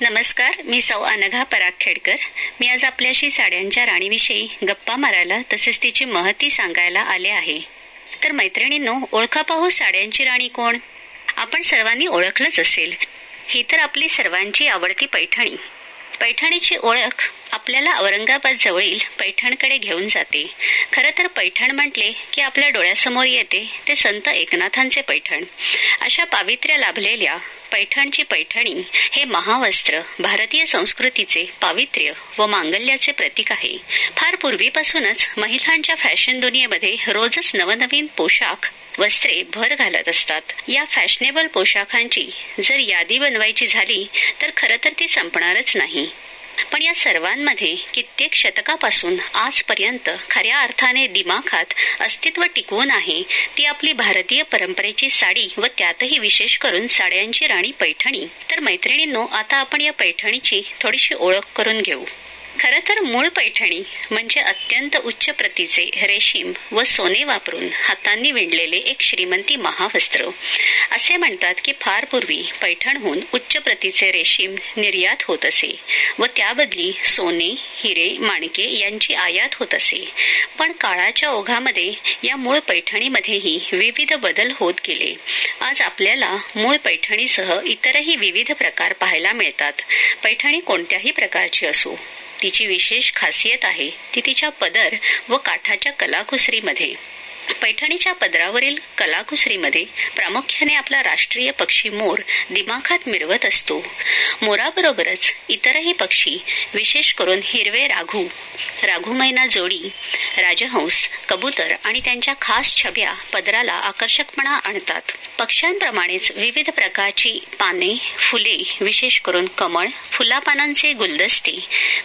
नमस्कार, मी सौ अनघा परागखेडकर. मी आज आपल्याशी साड्यांच्या राणीविषयी गप्पा मारायला तसेच तिची महती सांगायला आले आहे. तर मैत्रिणींनो, ओळखा पाहू साड्यांची राणी कोण. आपण सर्वांनी ओळखलंच असेल, ही तर आपली सर्वांची आवडती पैठणी. पैठणीची ओळख आपल्याला औरंगाबाद जवळील पैठणकडे घेऊन जाते. खरं तर पैठण म्हटले की आपल्या डोळ्यासमोर येते ते संत एकनाथांचे पैठण. अशा पावित्र्य लाभलेल्या पैठणची पैठणी हे महावस्त्र भारतीय संस्कृतीचे पावित्र्य व मांगल्याचे प्रतीक आहे. फार पूर्वीपासूनच महिलांच्या फॅशन दुनियेमध्ये रोजच नवनवीन पोशाख वस्त्रे भर घालत असतात. या फॅशनेबल पोशाखांची जर यादी बनवायची झाली तर खरं तर ती संपणारच नाही. पण या सर्वांमध्ये कित्येक शतकापासून आजपर्यंत खऱ्या अर्थाने दिमाखात अस्तित्व टिकवून आहे ती आपली भारतीय परंपरेची साडी व त्यातही विशेष करून साड्यांची राणी पैठणी. तर मैत्रिणींनो, आता आपण या पैठणीची थोडीशी ओळख करून घेऊ. खरं तर मूळ पैठणी म्हणजे अत्यंत उच्च प्रतीचे रेशीम व सोने वापरून हातांनी विणलेले एक श्रीमंती महावस्त्र. असे म्हणतात की फार पूर्वी पैठणहून उच्च प्रतीचे रेशीम निर्यात होत असे व त्याबदली सोने, हिरे, माणके यांची आयात होत असे. पण काळाच्या ओघामध्ये या मूळ पैठणीमध्येही विविध बदल होत गेले. आज आपल्याला मूळ पैठणीसह इतरही विविध प्रकार पाहायला मिळतात. पैठणी कोणत्याही प्रकारची असो, तिची विशेष खासियत आहे ती तिच्या पदर व काठाच्या कलाकुसरीमध्ये. पैठणीच्या पदरावरील कलाकुसरीमध्ये प्रामुख्याने आपला राष्ट्रीय पक्षी मोर दिमाखात मिरवत असतो. मोराबरोबरच इतरही पक्षी, विशेष करून हिरवे राघू, राघुमैना जोडी, राजहंस, कबूतर आणि त्यांच्या खास छब्या पदराला आकर्षकपणा आणतात. पक्ष्यांप्रमाणेच विविध प्रकारची पाने, फुले, विशेष करून कमळ, फुलापानांचे गुलदस्ते,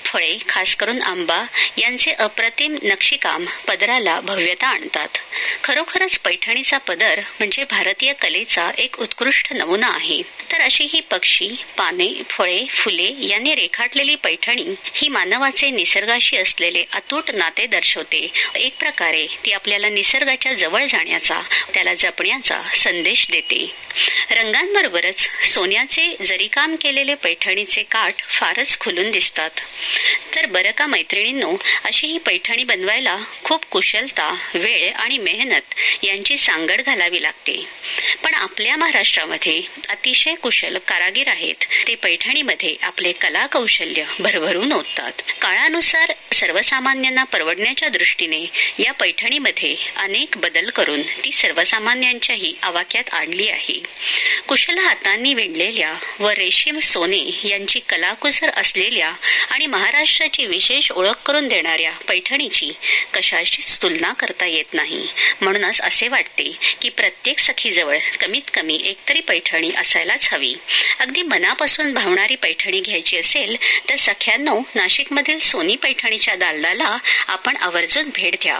फळे, खास करून आंबा यांचे अप्रतिम नक्षीकाम पदराला भव्यता आणतात. खरोखरच पैठणीचा पदर म्हणजे भारतीय कलेचा एक उत्कृष्ट नमुना आहे. तर अशी ही पक्षी, पाने, फळे, फुले यांनी रेखाटलेली पैठणी ही मानवाचे निसर्गाशी असलेले अतूट नाते दर्शवते. एक प्रकारे ती आपल्याला निसर्गाच्या जवळ जाण्याचा, त्याला जपण्याचा संदेश देते. रंगांबरोबरच सोन्याचे जरीकाम केलेले पैठणीचे काठ फारच खुलून दिसतात. तर बरं का मैत्रिणींनो, अशी ही पैठणी बनवायला खूप कुशलता, वेळ आणि मेहनत यांची सांगड घालावी लागते. पण आपल्या महाराष्ट्रामध्ये अतिशय कुशल कारागीर आहेत. ते पैठणीमध्ये आपले कला कौशल्य भरभरून ओततात. काळानुसार सर्वसामान्यांना परवडण्याच्या दृष्टीने या पैठणीमध्ये अनेक बदल करून ती सर्वसामान्यांच्याही आवाक्यात आणली आहे. कुशल हातांनी विणलेल्या व रेशीम, सोने यांची कलाकुसर असलेल्या आणि महाराष्ट्राची विशेष ओळख करून देणाऱ्या पैठणीची कशाशीच तुलना करता येत नाही. म्हणूनच असे वाटते की प्रत्येक सखीजवळ कमीत कमी एकतरी पैठणी असायलाच हवी. अगदी मनापासून भावणारी पैठणी घ्यायची असेल तर सख्यांनो, नाशिकमधील सोनी पैठणीच्या दालनाला आपण आवर्जून भेट द्या.